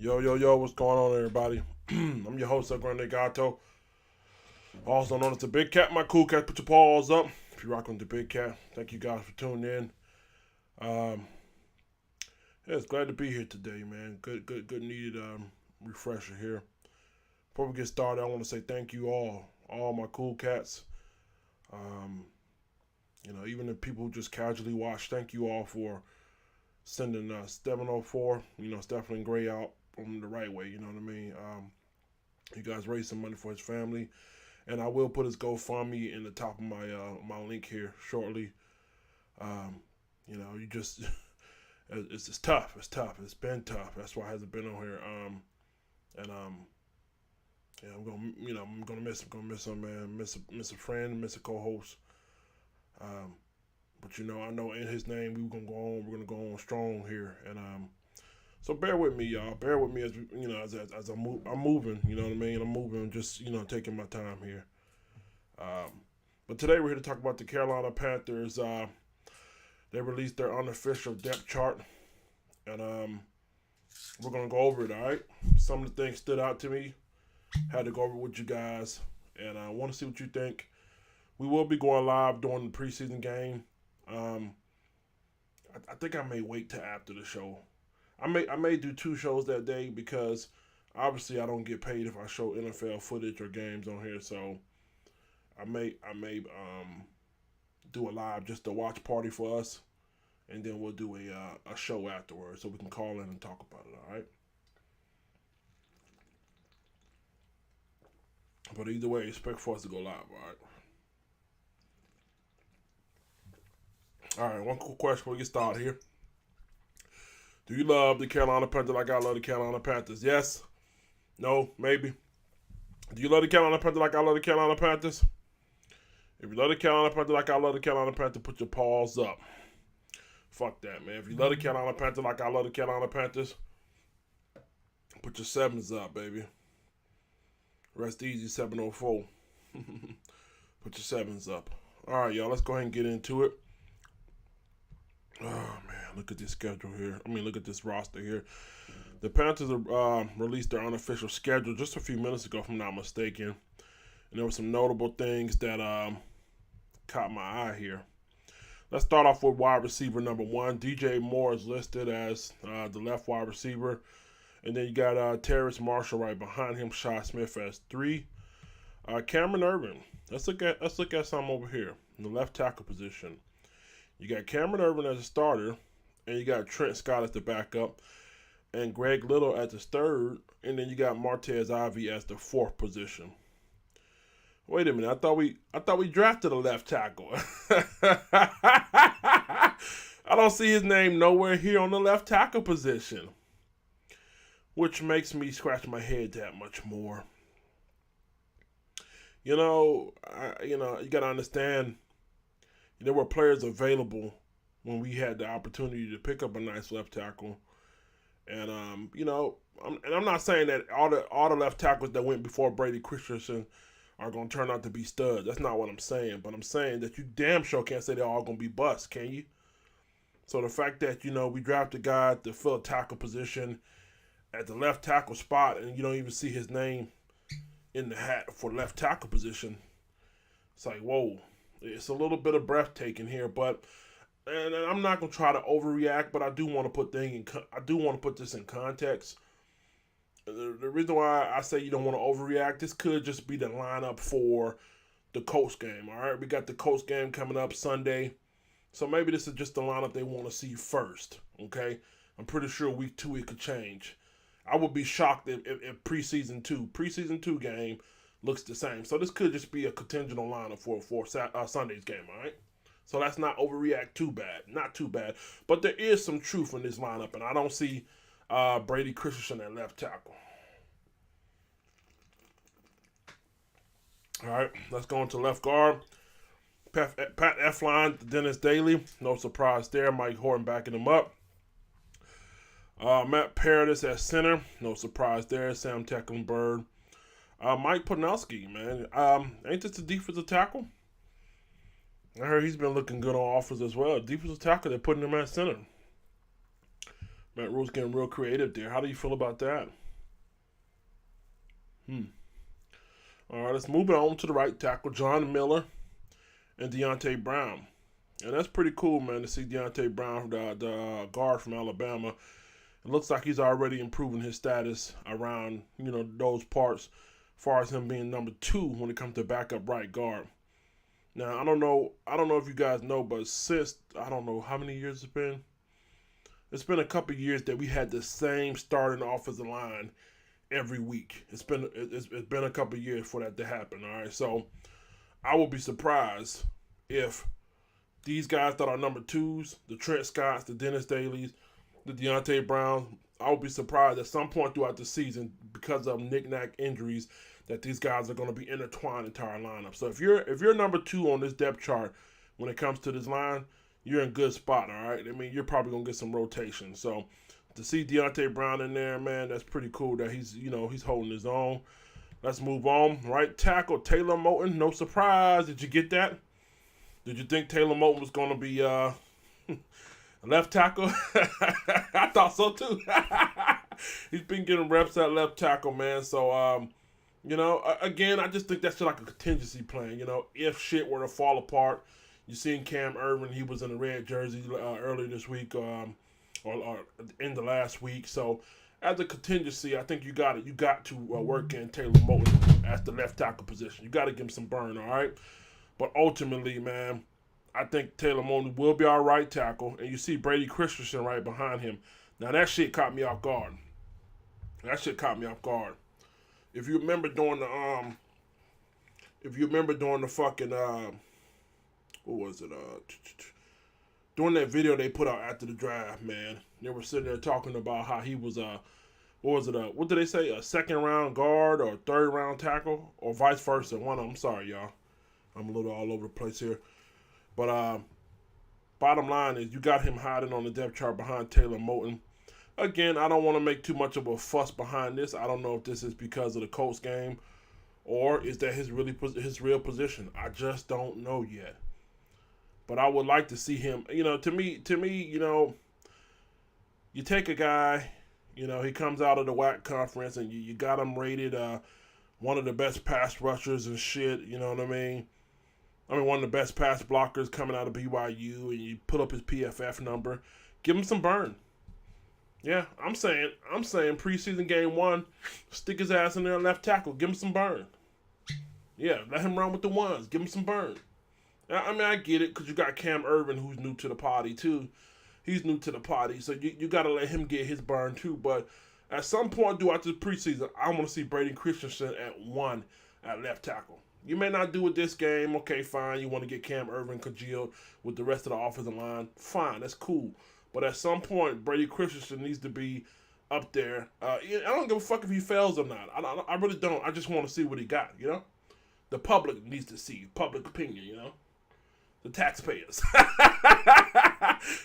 Yo, yo, yo, what's going on, everybody? I'm your host, Grande Gato, also known as the Big Cat. My cool cat, put your paws up if you're rocking with the Big Cat. Thank you guys for tuning in. Um, yeah, it's glad to be here today, man. Good needed refresher here. Before we get started, I want to say thank you all my cool cats. Um, even the people who just casually watch, thank you all for sending 704, Stephen Gray out on the right way, you know what I mean? You guys raised some money for his family, and I will put his GoFundMe in the top of my link here shortly. You just it's tough. It's tough. It's been tough. That's why I hasn't been on here. And yeah, I'm gonna miss him. Gonna miss him, man. Miss a friend. Miss a co-host. But I know in his name we're gonna go on. We're gonna go on strong here, and so bear with me, y'all. Bear with me as I'm moving. You know what I mean? I'm moving, just taking my time here. But today we're here to talk about the Carolina Panthers. They released their unofficial depth chart, and we're gonna go over it. All right. Some of the things stood out to me. Had to go over it with you guys, and I want to see what you think. We will be going live during the preseason game. I think I may wait till after the show. I may do two shows that day because obviously I don't get paid if I show NFL footage or games on here. So I may do a live just a watch party for us, and then we'll do a show afterwards so we can call in and talk about it. All right. But either way, expect for us to go live. All right. All right, one quick question before we get started here. Do you love the Carolina Panthers like I love the Carolina Panthers? Yes? No? Maybe? Do you love the Carolina Panthers like I love the Carolina Panthers? If you love the Carolina Panthers like I love the Carolina Panthers, put your paws up. Fuck that, man. If you love the Carolina Panthers like I love the Carolina Panthers, put your sevens up, baby. Rest easy, 704. Put your sevens up. All right, y'all, let's go ahead and get into it. Oh, man, look at this schedule here. Look at this roster here. The Panthers released their unofficial schedule just a few minutes ago, if I'm not mistaken. And there were some notable things that caught my eye here. Let's start off with wide receiver number 1. DJ Moore is listed as the left wide receiver. And then you got Terrace Marshall right behind him, Shi Smith as 3. Cameron Erving. Let's look at some over here in the left tackle position. You got Cameron Erving as a starter, and you got Trent Scott as the backup, and Greg Little as the third, and then you got Martez Ivy as the 4th position. Wait a minute, I thought we drafted a left tackle. I don't see his name nowhere here on the left tackle position, which makes me scratch my head that much more. You gotta understand. There were players available when we had the opportunity to pick up a nice left tackle, and I'm not saying that all the left tackles that went before Brady Christensen are going to turn out to be studs. That's not what I'm saying, but I'm saying that you damn sure can't say they're all going to be busts, can you? So the fact that we drafted a guy to fill a tackle position at the left tackle spot, and you don't even see his name in the hat for left tackle position, it's like, whoa. It's a little bit of breathtaking here, but and I'm not gonna try to overreact, but I do want to put this in context. The reason why I say you don't want to overreact, this could just be the lineup for the Colts game. All right, we got the Colts game coming up Sunday, so maybe this is just the lineup they want to see first. Okay, I'm pretty sure week 2 it could change. I would be shocked if preseason two game looks the same. So this could just be a contingent lineup for Sunday's game, all right? So that's not overreact too bad. Not too bad. But there is some truth in this lineup, and I don't see Brady Christensen at left tackle. All right, let's go into left guard. Pat Elflein, Dennis Daly. No surprise there. Mike Horton backing him up. Matt Paradis at center. No surprise there. Sam Tecklenburg. Mike Podolsky, man. Ain't this a defensive tackle? I heard he's been looking good on offense as well. Defensive tackle, they're putting him at center. Matt Rule's getting real creative there. How do you feel about that? All right, let's move it on to the right tackle, John Miller and Deontay Brown. And that's pretty cool, man, to see Deontay Brown, the guard from Alabama. It looks like he's already improving his status around, those parts as far as him being number 2 when it comes to backup right guard. Now, I don't know if you guys know, but since, I don't know how many years it's been. It's been a couple of years that we had the same starting offensive line every week. It's been a couple of years for that to happen, all right? So I will be surprised if these guys that are number 2s, the Trent Scotts, the Dennis Dailies, the Deontay Browns, I will be surprised at some point throughout the season because of knick-knack injuries that these guys are going to be intertwined into our lineup. So if you're number 2 on this depth chart when it comes to this line, you're in a good spot, all right? I mean, you're probably going to get some rotation. So to see Deontay Brown in there, man, that's pretty cool that he's holding his own. Let's move on. Right tackle, Taylor Moton. No surprise. Did you get that? Did you think Taylor Moton was going to be a left tackle? I thought so, too. He's been getting reps at left tackle, man. So, again, I just think that's just like a contingency plan. If shit were to fall apart, you seen Cam Irvin, he was in a red jersey earlier this week or in the last week. So, as a contingency, I think you got to work in Taylor Moton as the left tackle position. You got to give him some burn, all right? But ultimately, man, I think Taylor Moton will be our right tackle, and you see Brady Christensen right behind him. Now, that shit caught me off guard. If you remember during the fucking what was it? During that video they put out after the draft, man, they were sitting there talking about how he was what did they say? A second round guard or a third round tackle or vice versa? One of them. I'm sorry, y'all. I'm a little all over the place here. But bottom line is you got him hiding on the depth chart behind Taylor Moton. Again, I don't want to make too much of a fuss behind this. I don't know if this is because of the Colts game or is that his real position. I just don't know yet. But I would like to see him, to me, you take a guy, he comes out of the WAC conference and you got him rated one of the best pass rushers and shit, you know what I mean? One of the best pass blockers coming out of BYU, and you put up his PFF number. Give him some burn. Yeah, I'm saying preseason game 1, stick his ass in there left tackle. Give him some burn. Yeah, let him run with the ones. Give him some burn. I get it because you got Cam Irvin who's new to the party too. He's new to the party, so you got to let him get his burn too. But at some point throughout the preseason, I want to see Brady Christensen at 1 at left tackle. You may not do it this game. Okay, fine. You want to get Cam Irvin congealed with the rest of the offensive line. Fine, that's cool. But at some point, Brady Christensen needs to be up there. I don't give a fuck if he fails or not. I really don't. I just want to see what he got, The public needs to see. Public opinion, The taxpayers.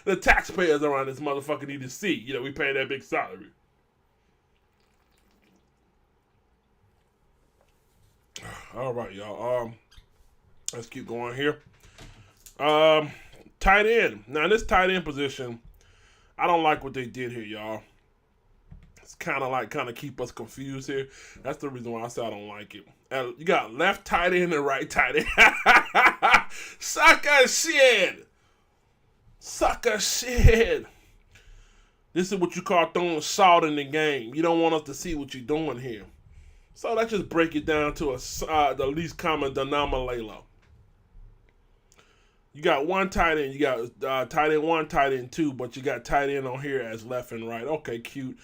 The taxpayers around this motherfucker need to see. We pay that big salary. All right, y'all. Let's keep going here. Tight end. Now, in this tight end position, I don't like what they did here, y'all. It's kind of keep us confused here. That's the reason why I say I don't like it. You got left tight end and right tight end. Sucker shit. This is what you call throwing salt in the game. You don't want us to see what you're doing here. So let's just break it down to the least common denominator. You got one tight end. You got tight end 1, tight end 2, but you got tight end on here as left and right. Okay, cute.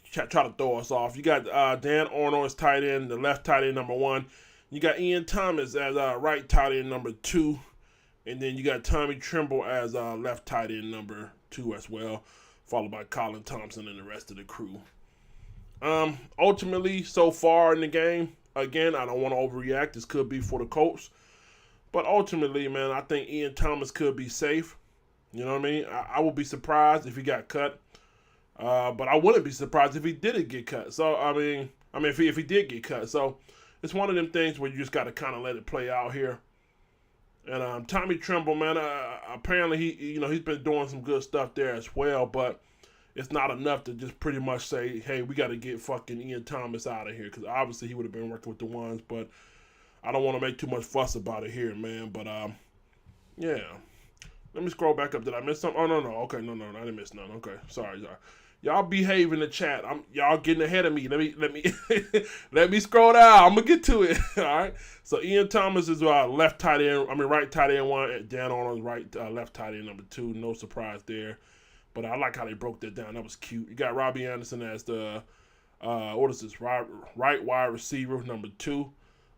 Try to throw us off. You got Dan Arnold as tight end, the left tight end number 1. You got Ian Thomas as right tight end number 2. And then you got Tommy Tremble as left tight end number 2 as well, followed by Colin Thompson and the rest of the crew. Ultimately, so far in the game, again, I don't want to overreact. This could be for the Colts. But ultimately, man, I think Ian Thomas could be safe. You know what I mean? I would be surprised if he got cut. But I wouldn't be surprised if he didn't get cut. So, if he did get cut. So, it's one of them things where you just got to kind of let it play out here. And Tommy Tremble, man, apparently he's been doing some good stuff there as well. But it's not enough to just pretty much say, hey, we got to get fucking Ian Thomas out of here, because obviously he would have been working with the ones, but I don't want to make too much fuss about it here, man. But yeah. Let me scroll back up. Did I miss something? Oh no. Okay, no, I didn't miss none. Okay, sorry. Y'all behave in the chat. Y'all getting ahead of me. Let me let me scroll down. I'm gonna get to it. All right. So Ian Thomas is right tight end one. Dan Arnold's left tight end number 2. No surprise there. But I like how they broke that down. That was cute. You got Robbie Anderson as the what is this? Right wide receiver number 2.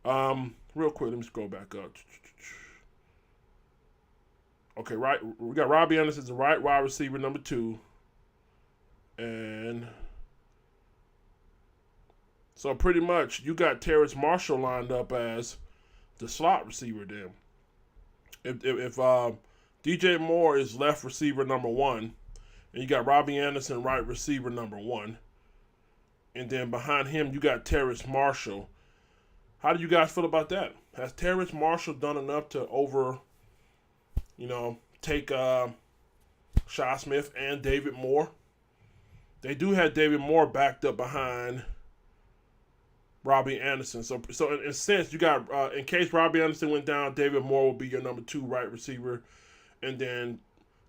Real quick, let me scroll back up. Okay, we got Robbie Anderson as the right wide receiver number 2. And so pretty much you got Terrace Marshall lined up as the slot receiver then. If DJ Moore is left receiver number 1, and you got Robbie Anderson right receiver number 1, and then behind him you got Terrace Marshall. How do you guys feel about that? Has Terrace Marshall done enough to take Shi Smith and David Moore? They do have David Moore backed up behind Robbie Anderson. So in a sense, you got, in case Robbie Anderson went down, David Moore will be your number 2 right receiver. And then,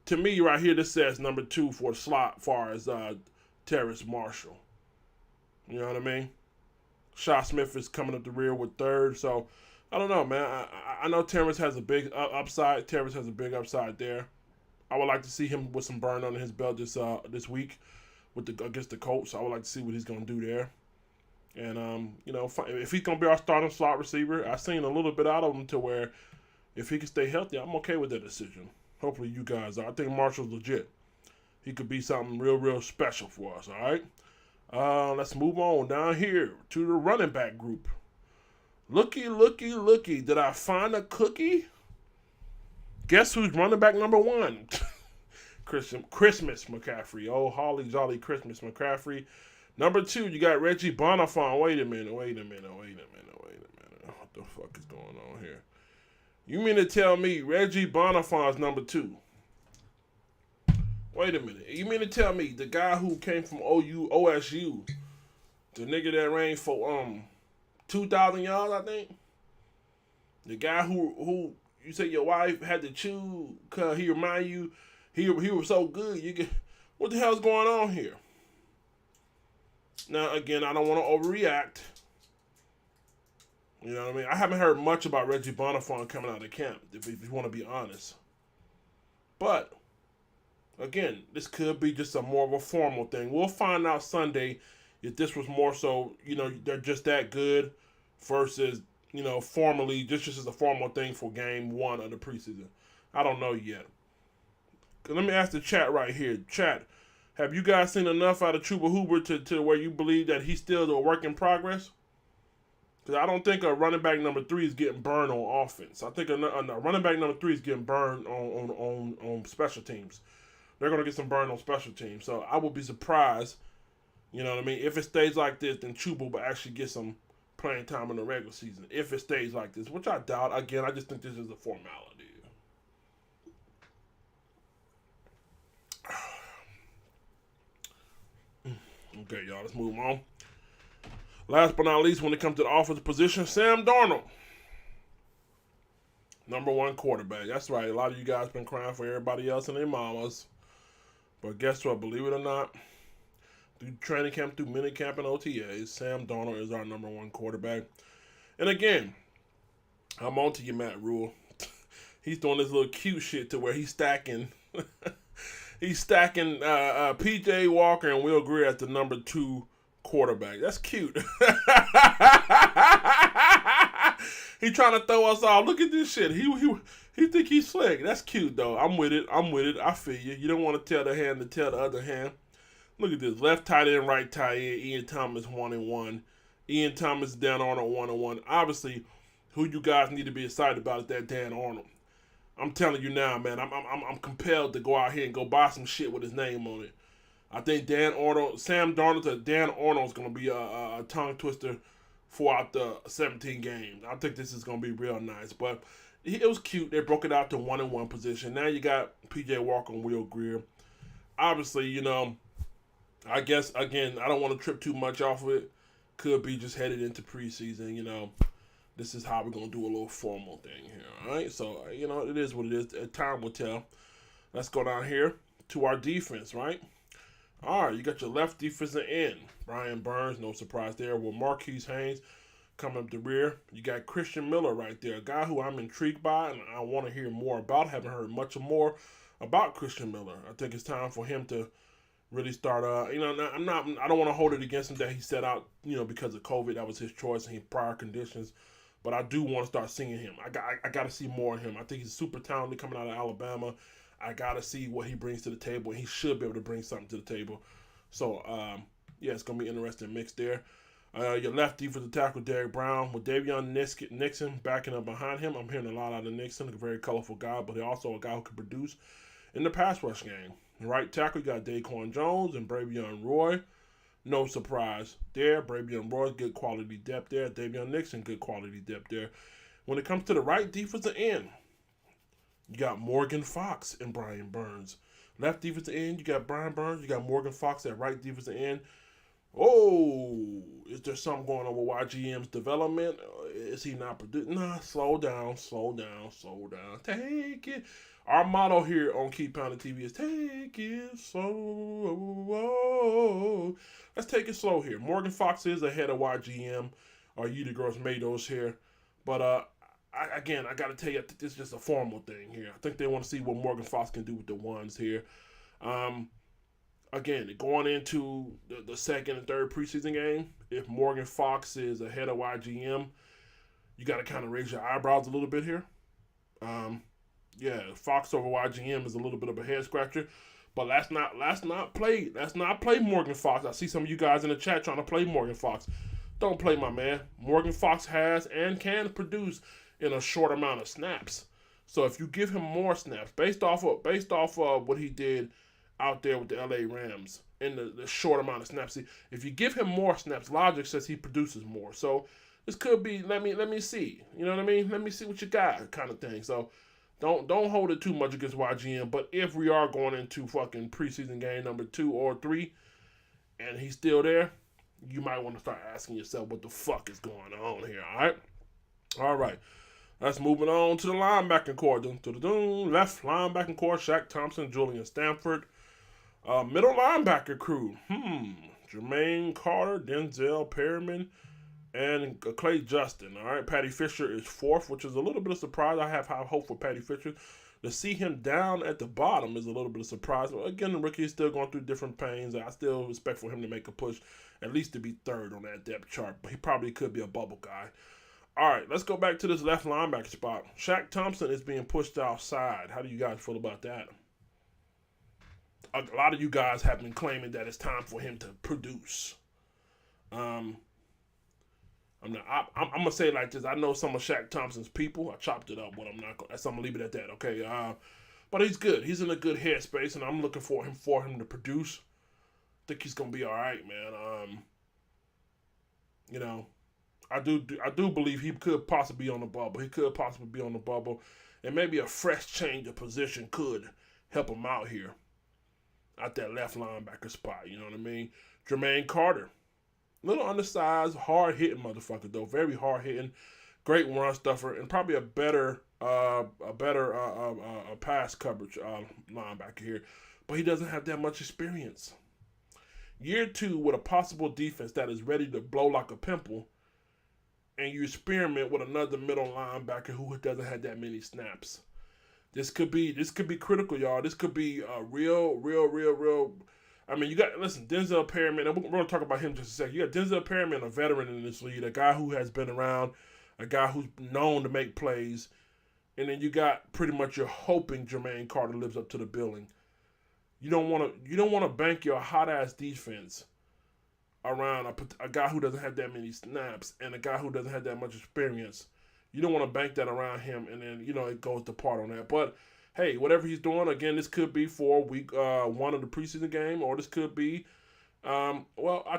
to me, right here, this says number 2 for the slot as far as Terrace Marshall. You know what I mean? Shi Smith is coming up the rear with 3rd. So, I don't know, man. I know Terrace has a big upside. Terrace has a big upside there. I would like to see him with some burn under his belt this week against the Colts. I would like to see what he's going to do there. And, if he's going to be our starting slot receiver, I've seen a little bit out of him to where if he can stay healthy, I'm okay with that decision. Hopefully you guys are. I think Marshall's legit. He could be something real, real special for us, all right? Let's move on down here to the running back group. Looky. Did I find a cookie? Guess who's running back number 1? Christmas McCaffrey. Oh, holly jolly Christmas McCaffrey. Number 2, you got Reggie Bonifant. Wait a minute. What the fuck is going on here? You mean to tell me Reggie Bonifant is number 2? Wait a minute. You mean to tell me the guy who came from OSU, the nigga that ran for 2,000 yards, I think? The guy who you say your wife had to chew because he remind you he was so good. What the hell's going on here? Now, again, I don't want to overreact. You know what I mean? I haven't heard much about Reggie Bonifant coming out of camp, if you want to be honest. But, again, this could be just more of a formal thing. We'll find out Sunday if this was more so, they're just that good versus, formally, just as a formal thing for game 1 of the preseason. I don't know yet. Let me ask the chat right here. Chat, have you guys seen enough out of Chuba Hubbard to where you believe that he's still a work in progress? Because I don't think a running back number 3 is getting burned on offense. I think a running back number 3 is getting burned on special teams. They're going to get some burn on special teams. So I would be surprised, if it stays like this, then Chuba will actually get some playing time in the regular season. If it stays like this, which I doubt. Again, I just think this is a formality. Okay, y'all, let's move on. Last but not least, when it comes to the offensive position, Sam Darnold. Number 1 quarterback. That's right. A lot of you guys been crying for everybody else and their mamas. But guess what? Believe it or not, through training camp, through minicamp and OTAs, Sam Darnold is our number 1 quarterback. And again, I'm on to you, Matt Rule. He's doing this little cute shit to where he's stacking P.J. Walker and Will Greer at the number 2 quarterback. That's cute. He trying to throw us off. Look at this shit. He think he's slick. That's cute though. I'm with it. I feel you. You don't want to tell the hand to tell the other hand. Look at this. Left tight end, right tight end. Ian Thomas 1-1. Ian Thomas, Dan Arnold 1-1. Obviously, who you guys need to be excited about is that Dan Arnold. I'm telling you now, man. I'm compelled to go out here and go buy some shit with his name on it. I think Sam Darnold to Dan Arnold is going to be a tongue twister throughout the 17 games. I think this is going to be real nice. But it was cute. They broke it out to 1-1 position. Now you got P.J. Walker and Will Greer. Obviously, I guess again, I don't want to trip too much off of it. Could be just headed into preseason. This is how we're gonna do a little formal thing here. All right, so it is what it is. Time will tell. Let's go down here to our defense. Right. All right, you got your left defensive end, Brian Burns. No surprise there. With Marquise Haynes coming up the rear, you got Christian Miller right there, a guy who I'm intrigued by and I want to hear more about. Haven't heard much more about Christian Miller. I think it's time for him to really start. I'm not. I don't want to hold it against him that he set out. Because of COVID, that was his choice and his prior conditions. But I do want to start seeing him. I got to see more of him. I think he's super talented coming out of Alabama. I got to see what he brings to the table. He should be able to bring something to the table. So, it's going to be an interesting mix there. Your left defensive tackle, Derek Brown, with Davion Nixon backing up behind him. I'm hearing a lot out of Nixon, a very colorful guy, but he's also a guy who can produce in the pass rush game. Right tackle, you got Daquan Jones and Bravion Roy. No surprise there. Bravion Roy, good quality depth there. Davion Nixon, good quality depth there. When it comes to the right defensive end, you got Morgan Fox and Brian Burns. Left defensive end, you got Brian Burns. You got Morgan Fox at right defensive end. Oh, is there something going on with YGM's development? Is he not producing? Nah, slow down. Take it. Our motto here on Keep Pounding TV is take it slow. Let's take it slow here. Morgan Fox is ahead of YGM or You the Girls Made Those here. But I got to tell you, I think this is just a formal thing here. I think they want to see what Morgan Fox can do with the ones here. Again, going into the second and third preseason game, if Morgan Fox is ahead of YGM, you got to kind of raise your eyebrows a little bit here. Fox over YGM is a little bit of a head scratcher, but let's not play Morgan Fox. I see some of you guys in the chat trying to play Morgan Fox. Don't play my man. Morgan Fox has and can produce in a short amount of snaps. So if you give him more snaps, based off of what he did out there with the LA Rams in the short amount of snaps, if you give him more snaps, logic says he produces more. So this could be let me see. You know what I mean? Let me see what you got, kind of thing. So don't hold it too much against YGM. But if we are going into fucking preseason game number 2 or 3, and he's still there, you might want to start asking yourself what the fuck is going on here. All right. Let's moving on to the linebacking core. Left linebacking core: Shaq Thompson, Julian Stanford. Middle linebacker crew: Jermaine Carter, Denzel Perryman, and Clay Justin. All right, Patty Fisher is 4th, which is a little bit of surprise. I have high hope for Patty Fisher. To see him down at the bottom is a little bit of surprise. But again, the rookie is still going through different pains. I still expect for him to make a push, at least to be 3rd on that depth chart. But he probably could be a bubble guy. All right, let's go back to this left linebacker spot. Shaq Thompson is being pushed outside. How do you guys feel about that? A lot of you guys have been claiming that it's time for him to produce. I'm gonna say it like this. I know some of Shaq Thompson's people. I chopped it up, but I'm gonna leave it at that. Okay. But he's good. He's in a good headspace, and I'm looking for him to produce. I think he's gonna be all right, man. I do believe he could possibly be on the bubble. And maybe a fresh change of position could help him out here at that left linebacker spot. You know what I mean? Jermaine Carter, little undersized, hard hitting motherfucker though. Very hard hitting, great run stuffer, and probably a better pass coverage linebacker here. But he doesn't have that much experience. Year 2 with a possible defense that is ready to blow like a pimple, and you experiment with another middle linebacker who doesn't have that many snaps. This could be critical, y'all. This could be a real. I mean, Denzel Perryman, and we're going to talk about him in just a second. You got Denzel Perryman, a veteran in this league, a guy who has been around, a guy who's known to make plays, and then you got pretty much you're hoping Jermaine Carter lives up to the billing. You don't want to bank your hot ass defense around a guy who doesn't have that many snaps and a guy who doesn't have that much experience. You don't want to bank that around him, and then it goes to part on that. But hey, whatever he's doing, again, this could be for week 1 of the preseason game, or this could be, I'll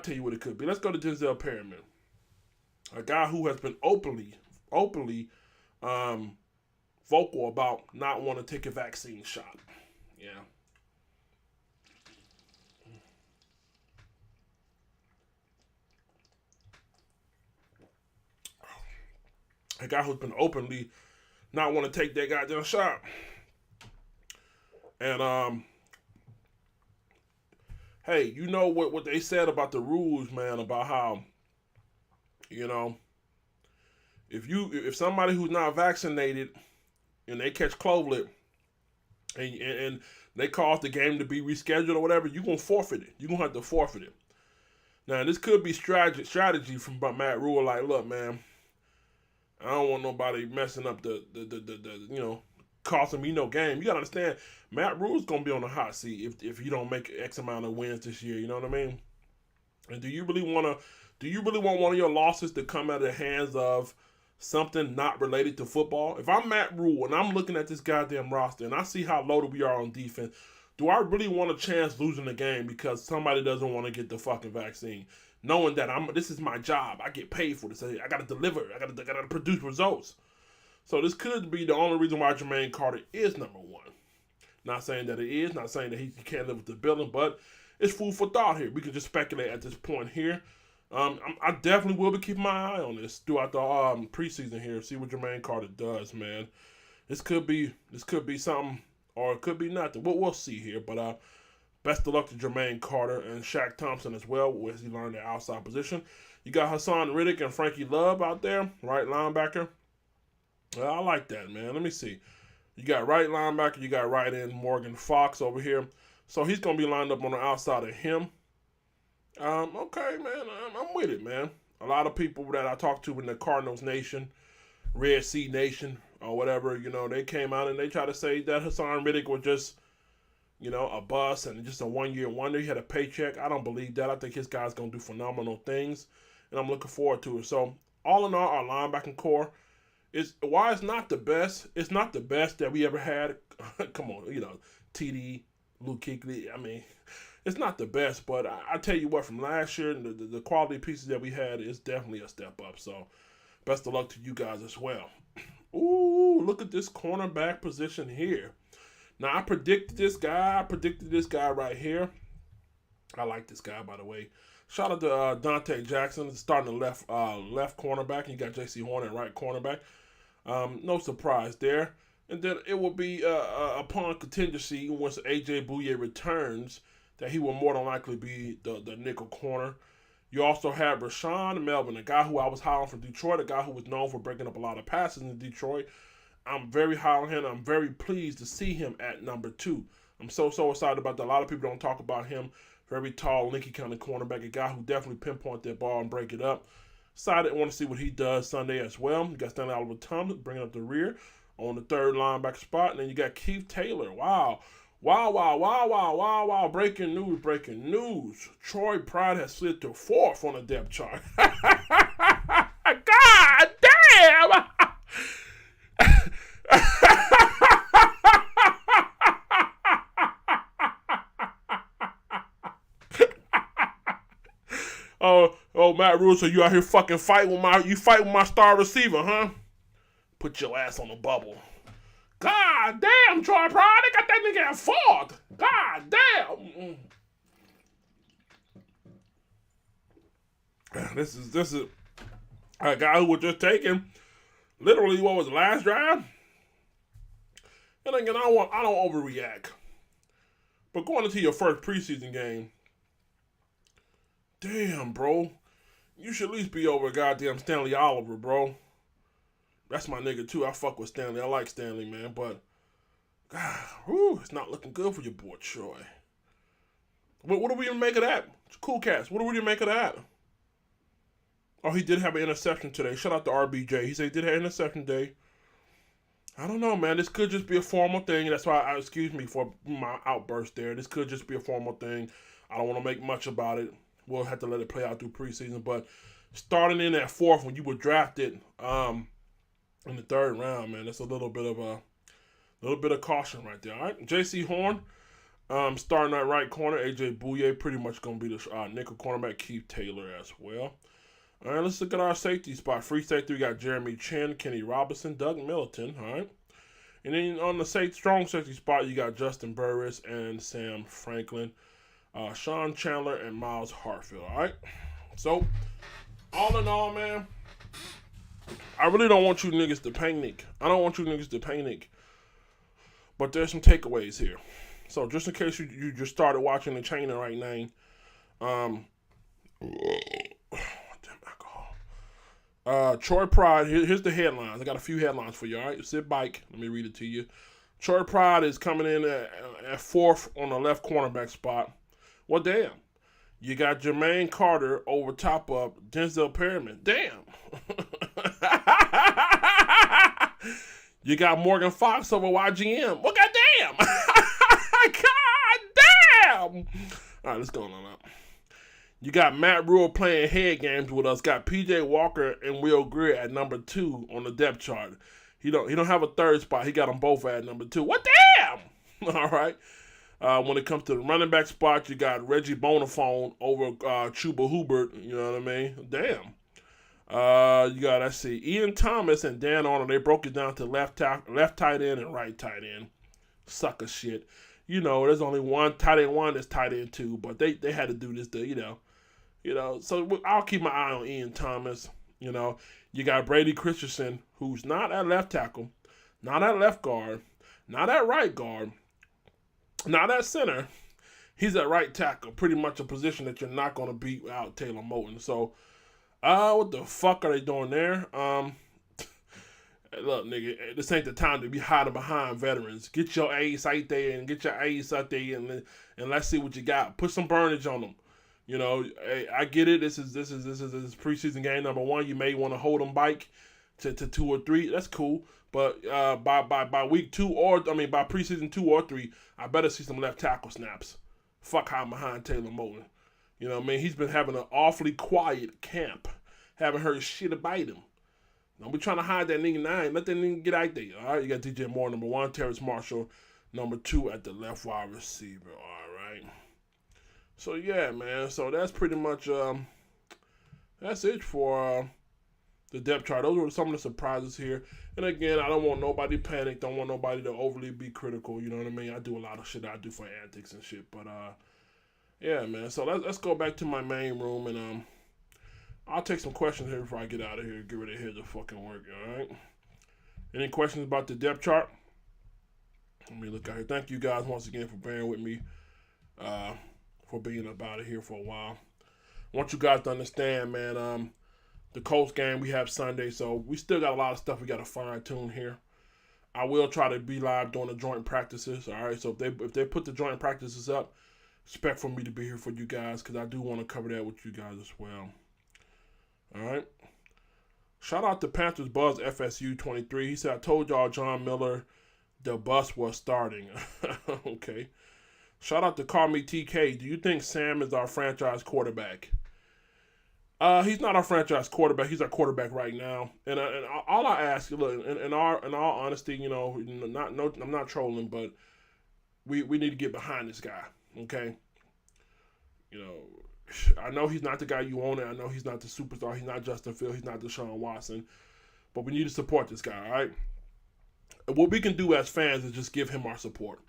tell you what it could be. Let's go to Denzel Perryman, a guy who has been openly vocal about not wanting to take a vaccine shot. Yeah. A guy who's been openly not want to take that goddamn shot. And hey, you know what they said about the rules, man, about how, you know, if somebody who's not vaccinated and they catch COVID and they cause the game to be rescheduled or whatever, you're gonna forfeit it. You're gonna have to forfeit it. Now this could be strategy from Matt Rule, like, look, man, I don't want nobody messing up the costing me no game. You gotta understand, Matt Rule's gonna be on the hot seat if you don't make X amount of wins this year. You know what I mean? And do you really want one of your losses to come out of the hands of something not related to football? If I'm Matt Rule and I'm looking at this goddamn roster and I see how loaded we are on defense, do I really want a chance losing the game because somebody doesn't want to get the fucking vaccine? Knowing that this is my job, I get paid for this. I gotta deliver. I gotta produce results. So this could be the only reason why Jermaine Carter is number one. Not saying that it is, not saying that he can't live with the building, but it's food for thought here. We can just speculate at this point here. I definitely will be keeping my eye on this throughout the preseason here. See what Jermaine Carter does, man. This could be something, or it could be nothing. We'll see here. But best of luck to Jermaine Carter and Shaq Thompson as well, as he learned the outside position. You got Hassan Riddick and Frankie Love out there, right linebacker. I like that, man. Let me see. You got right linebacker. You got right end Morgan Fox over here. So he's going to be lined up on the outside of him. Okay, man. I'm with it, man. A lot of people that I talked to in the Cardinals Nation, Red Sea Nation, or whatever, they came out and they tried to say that Hassan Riddick was just, a bust and just a one-year wonder. He had a paycheck. I don't believe that. I think his guy's going to do phenomenal things, and I'm looking forward to it. So, all in all, our linebacking core, why it's not the best. It's not the best that we ever had. Come on, TD, Luke Kuechly. I mean, it's not the best, but I tell you what, from last year, the quality pieces that we had is definitely a step up. So, best of luck to you guys as well. Ooh, look at this cornerback position here. Now, I predicted this guy right here. I like this guy, by the way. Shout out to Dante Jackson, starting the left cornerback. And you got J.C. Horn at right cornerback. No surprise there. And then it will be upon contingency once A.J. Bouye returns that he will more than likely be the nickel corner. You also have Rashawn Melvin, a guy who I was high on from Detroit, a guy who was known for breaking up a lot of passes in Detroit. I'm very high on him. I'm very pleased to see him at number 2. I'm so excited about that. A lot of people don't talk about him. Very tall, Lincoln County cornerback, a guy who definitely pinpoint that ball and break it up. Excited, want to see what he does Sunday as well. You got Stanley Oliver Thomas bringing up the rear on the third linebacker spot. And then you got Keith Taylor. Wow. Breaking news. Troy Pride has slid to 4th on the depth chart. God damn! Oh, Matt Rule, so you out here fucking fighting with my star receiver, huh? Put your ass on the bubble. God damn, Troy Pride, they got that nigga at 4th. God damn. This is a guy who was just taken literally what was the last drive. And again, I don't overreact. But going into your first preseason game, damn, bro. You should at least be over goddamn Stanley Oliver, bro. That's my nigga, too. I fuck with Stanley. I like Stanley, man. But, God, it's not looking good for your boy, Troy. What do we even make of that? It's cool cast. What do we even make of that? Oh, he did have an interception today. Shout out to RBJ. He said he did have an interception today. I don't know, man. This could just be a formal thing. That's why, excuse me for my outburst there. This could just be a formal thing. I don't want to make much about it. We'll have to let it play out through preseason. But starting in at 4th when you were drafted in the 3rd round, man, that's a little bit of caution right there. All right, J.C. Horn starting at right corner. A.J. Bouye pretty much going to be the nickel cornerback. Keith Taylor as well. All right, let's look at our safety spot. Free safety, we got Jeremy Chin, Kenny Robinson, Doug Middleton. All right. And then on the strong safety spot, you got Justin Burris and Sam Franklin. Sean Chandler and Miles Hartfield, all right? So, all in all, man, I really don't want you niggas to panic. I don't want you niggas to panic. But there's some takeaways here. So just in case you just started watching the trainer right now, damn alcohol. Troy Pride, here's the headlines. I got a few headlines for you, all right? Sit back. Let me read it to you. Troy Pride is coming in at fourth on the left cornerback spot. Well, damn. You got Jermaine Carter over top of Denzel Perryman. Damn. You got Morgan Fox over YGM. Well, goddamn. Goddamn. All right, let's go on up. You got Matt Rule playing head games with us. Got PJ Walker and Will Greer at number 2 on the depth chart. He don't have a third spot. He got them both at number 2. What damn? All right. When it comes to the running back spot, you got Reggie Bonifone over Chuba Hubbard. You know what I mean? Damn. You got, let's see, Ian Thomas and Dan Arnold. They broke it down to left tight end and right tight end. Sucker shit. You know, there's only one tight end 1 that's tight end 2, but they had to do this to, you know. So I'll keep my eye on Ian Thomas. You know, you got Brady Christensen, who's not at left tackle, not at left guard, not at right guard, not at center. He's at right tackle, pretty much a position that you're not going to beat out Taylor Moton. So, what the fuck are they doing there? Look, nigga, this ain't the time to be hiding behind veterans. Get your ace out there and and let's see what you got. Put some burnage on them. You know, hey, I get it. This is preseason game number 1. You may want to hold them back to 2 or 3. That's cool. But by week 2 by preseason 2 or 3, I better see some left tackle snaps. Fuck hiding behind Taylor Moton. You know what I mean? He's been having an awfully quiet camp. Haven't heard shit about him. Don't be trying to hide that nigga 9. Let that nigga get out there. All right, you got DJ Moore, number 1. Terrence Marshall, number 2 at the left wide receiver. All right. So, yeah, man. So, that's pretty much, that's it for the depth chart. Those were some of the surprises here. And, again, I don't want nobody panic. Don't want nobody to overly be critical. You know what I mean? I do a lot of shit I do for antics and shit. But, yeah, man. So, let's go back to my main room and, I'll take some questions here before I get out of here and get ready to hit the fucking work, all right? Any questions about the depth chart? Let me look out here. Thank you guys once again for bearing with me, for being up out of here for a while. I want you guys to understand, man, the Colts game we have Sunday, so we still got a lot of stuff we got to fine-tune here. I will try to be live during the joint practices, all right? So if they put the joint practices up, expect for me to be here for you guys because I do want to cover that with you guys as well. All right. Shout out to Panthers Buzz FSU 23. He said, I told y'all John Miller, the bus was starting. Okay. Shout out to Call Me TK. Do you think Sam is our franchise quarterback? He's not our franchise quarterback. He's our quarterback right now. And all I ask, look, in all honesty, you know, I'm not trolling, but we need to get behind this guy. Okay. You know, I know he's not the guy you want. I know he's not the superstar. He's not Justin Fields. He's not Deshaun Watson. But we need to support this guy, all right? And what we can do as fans is just give him our support.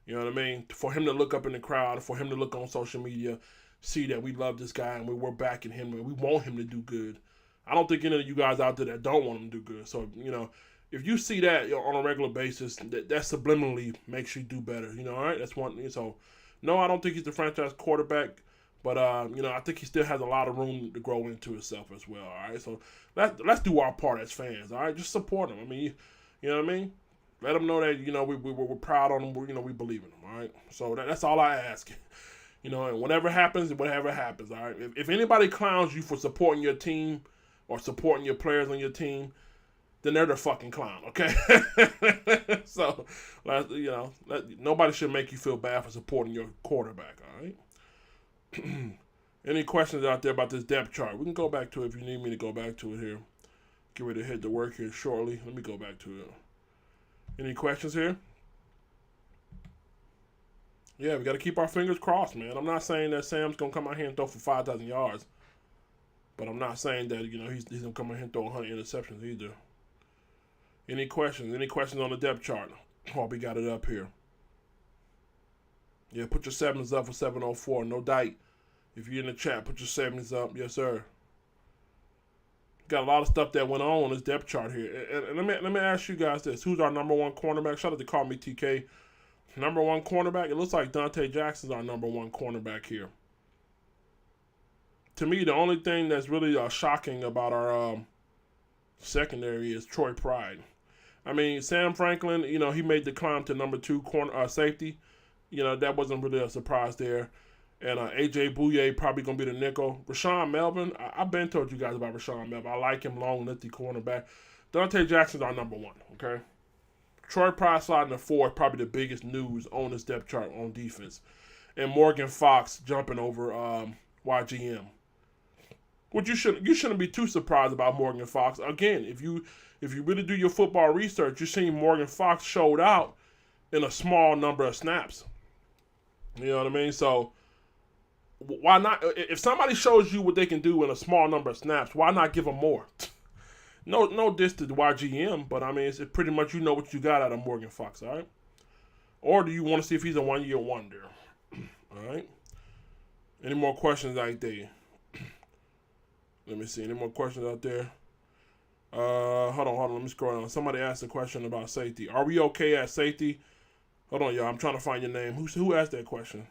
You know what I mean? For him to look up in the crowd, for him to look on social media, see that we love this guy and we're backing him and we want him to do good. I don't think any of you guys out there that don't want him to do good. So, you know, if you see that on a regular basis, that subliminally makes you do better. You know, all right? That's one thing. So, no, I don't think he's the franchise quarterback. But, you know, I think he still has a lot of room to grow into himself as well, all right? So let's do our part as fans, all right? Just support him. I mean, you know what I mean? Let him know that, you know, we're proud on him. You know, we believe in him, all right? So that's all I ask. You know, and whatever happens, all right? If anybody clowns you for supporting your team or supporting your players on your team, then they're the fucking clown, okay? So, you know, nobody should make you feel bad for supporting your quarterback, all right? Any questions out there about this depth chart? We can go back to it if you need me to go back to it here. Get ready to hit the work here shortly. Let me go back to it. Any questions here? Yeah, we got to keep our fingers crossed, man. I'm not saying that Sam's going to come out here and throw for 5,000 yards. But I'm not saying that, you know, he's going to come out here and throw 100 interceptions either. Any questions? Any questions on the depth chart? Oh, we got it up here. Yeah, put your 7s up for 704. No doubt. If you're in the chat, put your 7s up. Yes, sir. Got a lot of stuff that went on this depth chart here. And let me ask you guys this: who's our number one cornerback? Shout out to Call Me TK. Number one cornerback. It looks like Dante Jackson's our number one cornerback here. To me, the only thing that's really shocking about our secondary is Troy Pride. I mean, Sam Franklin, he made the climb to number two safety. That wasn't really a surprise there. And A.J. Bouye probably going to be the nickel. Rashawn Melvin, I've been told you guys about Rashawn Melvin. I like him, long, lengthy cornerback. Dante Jackson's our number one, okay? Troy Pride sliding to fourth, probably the biggest news on this depth chart on defense. And Morgan Fox jumping over YGM. Which you shouldn't be too surprised about Morgan Fox. Again, if you really do your football research, you're seeing Morgan Fox showed out in a small number of snaps. You know what I mean? So why not? If somebody shows you what they can do in a small number of snaps, why not give them more? No diss to the YGM, but I mean, it's pretty much what you got out of Morgan Fox, all right? Or do you want to see if he's a one-year wonder? All right? Any more questions out there? Let me see. Any more questions out there? Hold on. Let me scroll down. Somebody asked a question about safety. Are we okay at safety? Hold on, y'all. I'm trying to find your name. Who asked that question?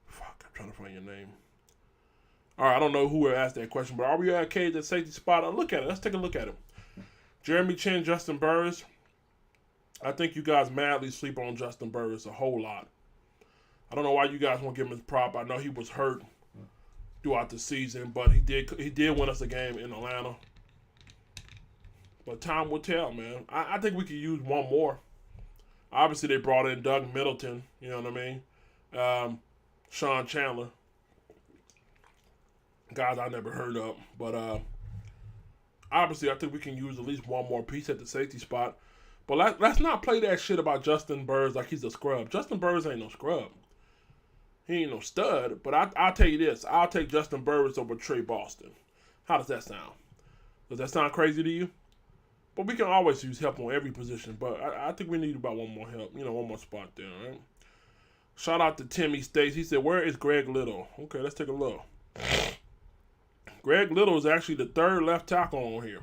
Fuck, I'm trying to find your name. All right, I don't know who asked that question, but are we okay at the safety spot? Look at it. Let's take a look at it. Jeremy Chin, Justin Burris. I think you guys madly sleep on Justin Burris a whole lot. I don't know why you guys won't give him his prop. I know he was hurt throughout the season, but he did win us a game in Atlanta. But time will tell, man. I think we could use one more. Obviously, they brought in Doug Middleton, you know what I mean? Sean Chandler. Guys I never heard of. But obviously, I think we can use at least one more piece at the safety spot. But let's not play that shit about Justin Burris like he's a scrub. Justin Burris ain't no scrub. He ain't no stud. But I'll tell you this. I'll take Justin Burris over Trey Boston. How does that sound? Does that sound crazy to you? But we can always use help on every position. But I think we need about one more help. One more spot there, all right? Shout out to Timmy States. He said, where is Greg Little? Okay, let's take a look. Greg Little is actually the third left tackle on here.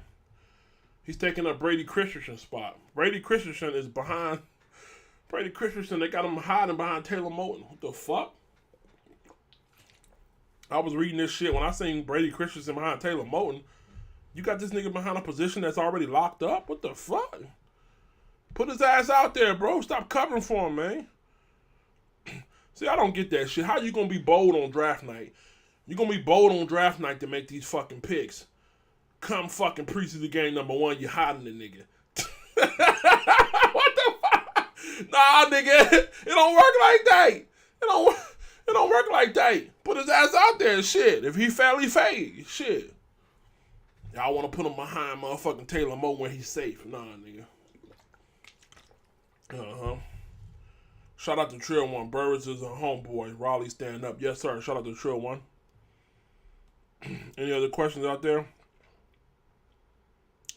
He's taking up Brady Christensen's spot. Brady Christensen is behind. Brady Christensen, they got him hiding behind Taylor Moton. What the fuck? I was reading this shit when I seen Brady Christensen behind Taylor Moton. You got this nigga behind a position that's already locked up? What the fuck? Put his ass out there, bro. Stop covering for him, man. See, I don't get that shit. How you gonna be bold on draft night? You gonna be bold on draft night to make these fucking picks. Come fucking preseason game number one, you hiding the nigga. What the fuck? Nah, nigga. It don't work like that. It don't work like that. Put his ass out there, shit. If he fairly fade, shit. Y'all want to put him behind motherfucking Taylor Moe when he's safe. Nah, nigga. Shout out to Trill One. Burris is a homeboy. Raleigh stand up. Yes, sir. Shout out to Trill One. Any other questions out there?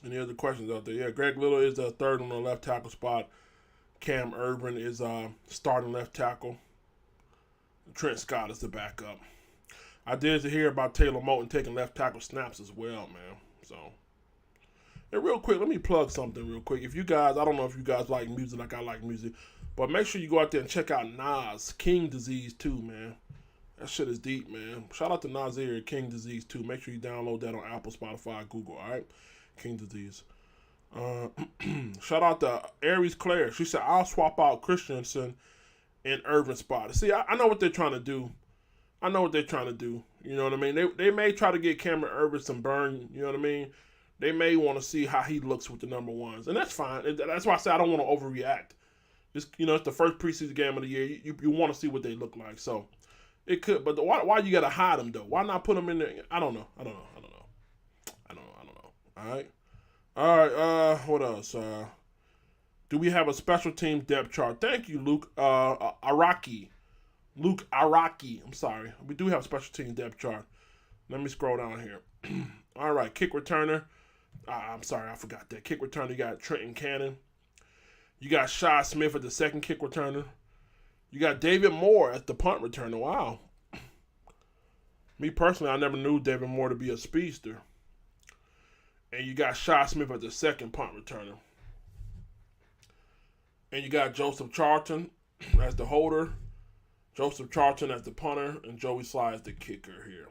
Yeah, Greg Little is the third on the left tackle spot. Cam Urban is starting left tackle. Trent Scott is the backup. I did hear about Taylor Moton taking left tackle snaps as well, man. So, and real quick, let me plug something real quick. If you guys, I don't know if you guys like music like I like music, but make sure you go out there and check out Nas, King Disease 2, man. That shit is deep, man. Shout out to Nasir, King Disease 2. Make sure you download that on Apple, Spotify, Google, all right? King Disease. Shout out to Aries Claire. She said, I'll swap out Christensen and Irvin spot. See, I know what they're trying to do. You know what I mean? They may try to get Cameron Irvin some burn. You know what I mean? They may want to see how he looks with the number ones. And that's fine. That's why I say I don't want to overreact. Just, it's the first preseason game of the year. You want to see what they look like. So, it could. But why you got to hide them, though? Why not put them in there? I don't know. All right. What else? Do we have a special team depth chart? Thank you, Luke Araki. I'm sorry. We do have a special team depth chart. Let me scroll down here. All right, kick returner. I'm sorry, I forgot that. Kick returner, you got Trenton Cannon. You got Shi Smith at the second kick returner. You got David Moore at the punt returner. Wow. Me personally, I never knew David Moore to be a speedster. And you got Shi Smith as the second punt returner. And you got Joseph Charlton as the holder, Joseph Charlton as the punter, and Joey Sly as the kicker here.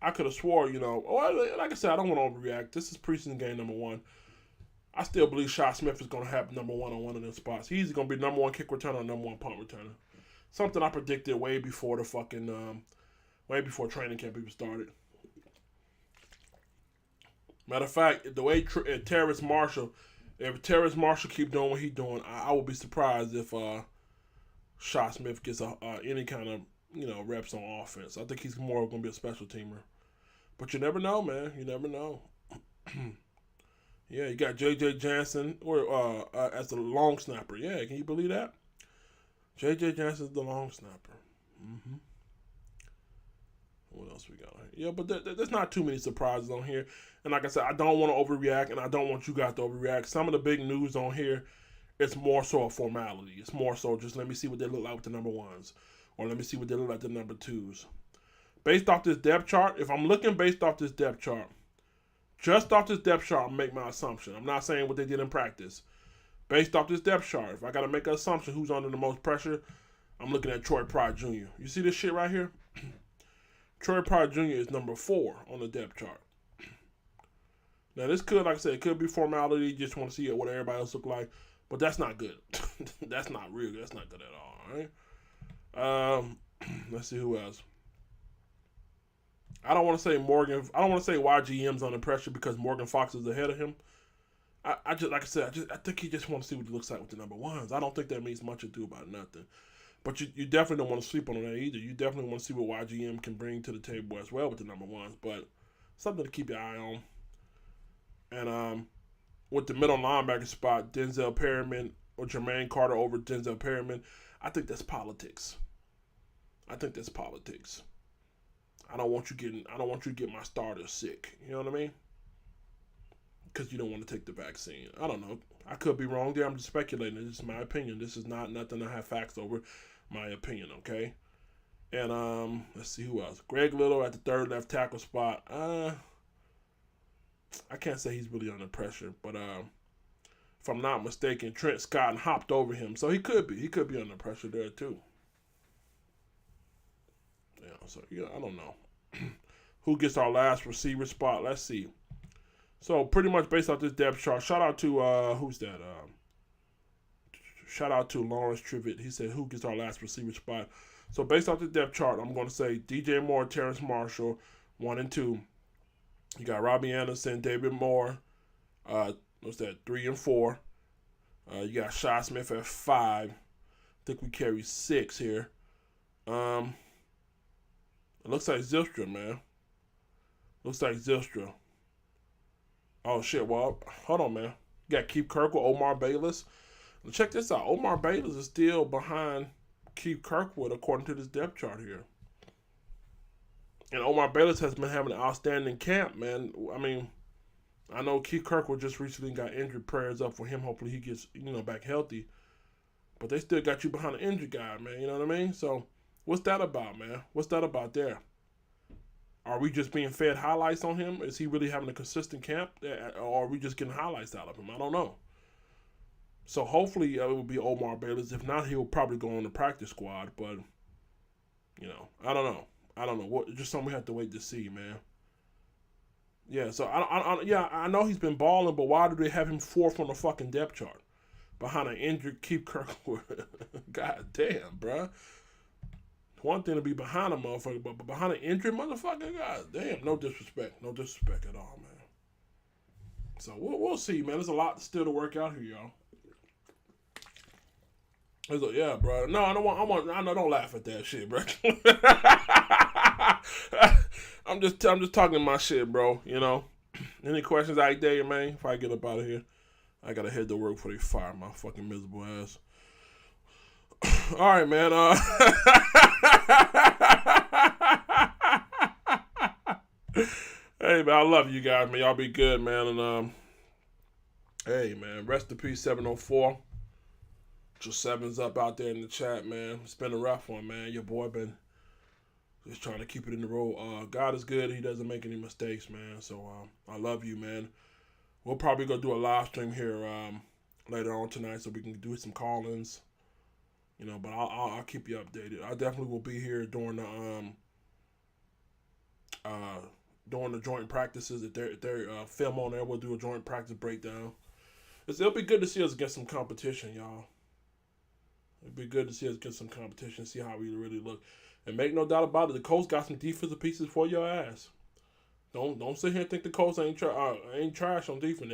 I could have swore, like I said, I don't want to overreact. This is preseason game number 1. I still believe Shi Smith is going to have number 1 on one of them spots. He's going to be number 1 kick returner or number 1 punt returner. Something I predicted way before way before training camp even started. Matter of fact, the way Terrace Marshall keep doing what he's doing, I would be surprised if Shi Smith gets any kind of reps on offense. I think he's more going to be a special teamer. But you never know, man. You never know. Yeah, you got J.J. Jansen as the long snapper. Yeah, can you believe that? J.J. Jansen's the long snapper. Mm-hmm. What else we got here? Yeah, but there's not too many surprises on here. And like I said, I don't want to overreact, and I don't want you guys to overreact. Some of the big news on here, it's more so a formality. It's more so just let me see what they look like with the number 1s. Or let me see what they look like with the number 2s. Based off this depth chart, if I'm looking based off this depth chart, just off this depth chart, I'll make my assumption. I'm not saying what they did in practice. Based off this depth chart, if I got to make an assumption who's under the most pressure, I'm looking at Troy Pride Jr. You see this shit right here? Troy Pride Jr. is number 4 on the depth chart. Now, this could, like I said, it could be formality. You just want to see what everybody else look like. But that's not good. That's not real good. That's not good at all right? Let's see who else. I don't want to say YGM's under pressure because Morgan Fox is ahead of him. I just, like I said, I think he just want to see what it looks like with the number 1s. I don't think that means much ado about nothing. But you definitely don't want to sleep on that either. You definitely want to see what YGM can bring to the table as well with the number 1s. But something to keep your eye on. And with the middle linebacker spot, Denzel Perryman or Jermaine Carter over Denzel Perryman, I think that's politics. I don't want you getting my starters sick. You know what I mean? Because you don't want to take the vaccine. I don't know. I could be wrong there. I'm just speculating. This is my opinion. This is not nothing I have facts over. My opinion, okay? And let's see who else. Greg Little at the third left tackle spot. I can't say he's really under pressure, but if I'm not mistaken, Trent Scott hopped over him, so he could be under pressure there too. Yeah, so I don't know who gets our last receiver spot. Let's see. So pretty much based off this depth chart, shout out to who's that? Shout out to Lawrence Trivet. He said who gets our last receiver spot. So based off the depth chart, I'm going to say DJ Moore, Terrence Marshall, 1 and 2. You got Robbie Anderson, David Moore. What's that? 3 and 4. You got Shi Smith at 5. I think we carry 6 here. It looks like Zylstra, man. Looks like Zylstra. Oh shit! Well, hold on, man. You got Keith Kirkwood, Omar Bayless. Check this out. Omar Bayless is still behind Keith Kirkwood according to this depth chart here. And Omar Bayless has been having an outstanding camp, man. I mean, I know Keith Kirkwood just recently got injured. Prayers up for him. Hopefully he gets, back healthy. But they still got you behind an injured guy, man. You know what I mean? So, what's that about, man? What's that about there? Are we just being fed highlights on him? Is he really having a consistent camp? Or are we just getting highlights out of him? I don't know. So, hopefully it will be Omar Bayless. If not, he'll probably go on the practice squad. But, I don't know. Just something we have to wait to see, man. Yeah, so I know he's been balling, but why do they have him 4th on the fucking depth chart behind an injured Keith Kirkwood? God damn, bruh. One thing to be behind a motherfucker, but behind an injured motherfucker, god damn, no disrespect at all, man. So we'll see, man. There's a lot still to work out here, y'all. Yeah, bro. No, I don't laugh at that shit, bro. I'm just talking my shit, bro. Any questions out there, man? If I get up out of here, I gotta head to work before they fire my fucking miserable ass. All right, man. Hey, man, I love you guys, man. Y'all be good, man. And hey, man, rest in peace, 704. Just 7's up out there in the chat, man. It's been a rough one, man. Your boy been Just trying to keep it in the road. God is good. He doesn't make any mistakes, man. So I love you, man. We'll probably go do a live stream here later on tonight so we can do some call-ins. But I'll keep you updated. I definitely will be here during the joint practices. If they're film on there, we'll do a joint practice breakdown. It'll be good to see us get some competition, y'all. It'd be good to see us get some competition, see how we really look. And make no doubt about it, the Colts got some defensive pieces for your ass. Don't sit here and think the Colts ain't trash on defense.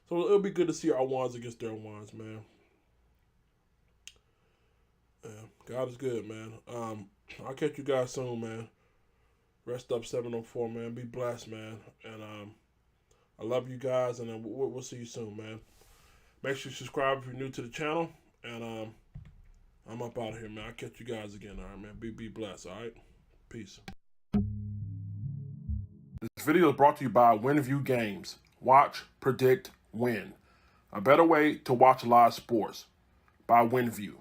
So it'll be good to see our ones against their ones, man. Yeah, God is good, man. I'll catch you guys soon, man. Rest up 704, man. Be blessed, man. And I love you guys, and we'll see you soon, man. Make sure you subscribe if you're new to the channel. And I'm up out of here, man. I'll catch you guys again, all right, man. Be blessed, all right? Peace. This video is brought to you by WinView Games. Watch, predict, win. A better way to watch live sports. By WinView.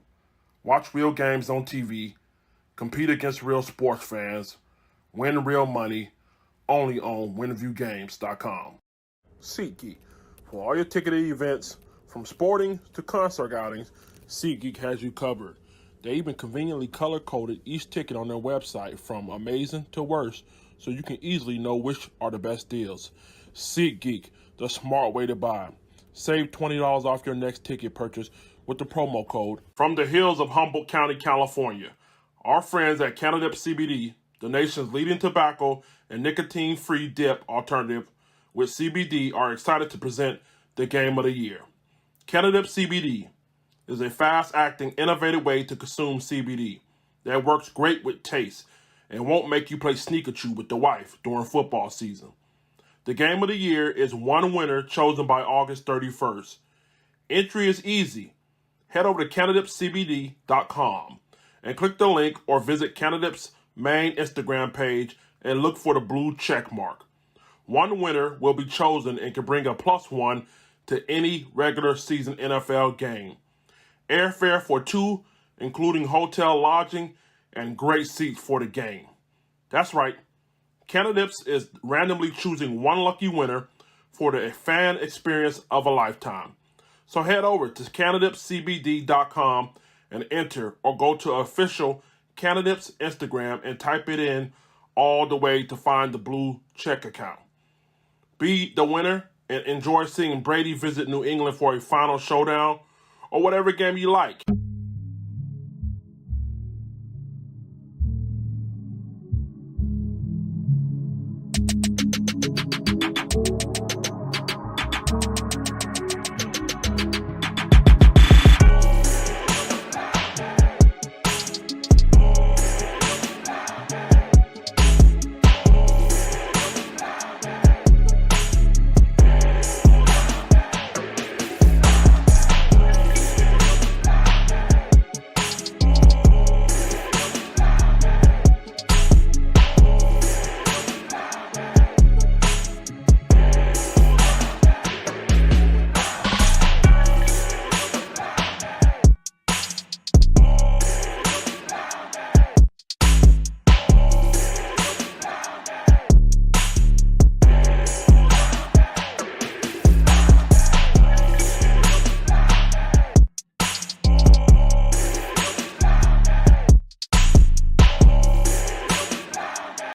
Watch real games on TV. Compete against real sports fans. Win real money. Only on WinViewGames.com. SeatGeek. For all your ticketed events, from sporting to concert outings, SeatGeek has you covered. They even conveniently color-coded each ticket on their website from amazing to worst, so you can easily know which are the best deals. SeatGeek, the smart way to buy. Save $20 off your next ticket purchase with the promo code. From the hills of Humboldt County, California, our friends at Canadip CBD, the nation's leading tobacco and nicotine-free dip alternative with CBD, are excited to present the game of the year. Canadip CBD is a fast-acting, innovative way to consume CBD that works great with taste and won't make you play sneak-a-choo with the wife during football season. The game of the year is one winner chosen by August 31st. Entry is easy. Head over to CanadipCBD.com and click the link or visit Canadip's main Instagram page and look for the blue check mark. One winner will be chosen and can bring a +1 to any regular season NFL game. Airfare for 2, including hotel lodging and great seats for the game. That's right. Canadips is randomly choosing one lucky winner for the fan experience of a lifetime. So head over to CanadipCBD.com and enter, or go to official Canadips Instagram and type it in all the way to find the blue check account. Be the winner and enjoy seeing Brady visit New England for a final showdown or whatever game you like.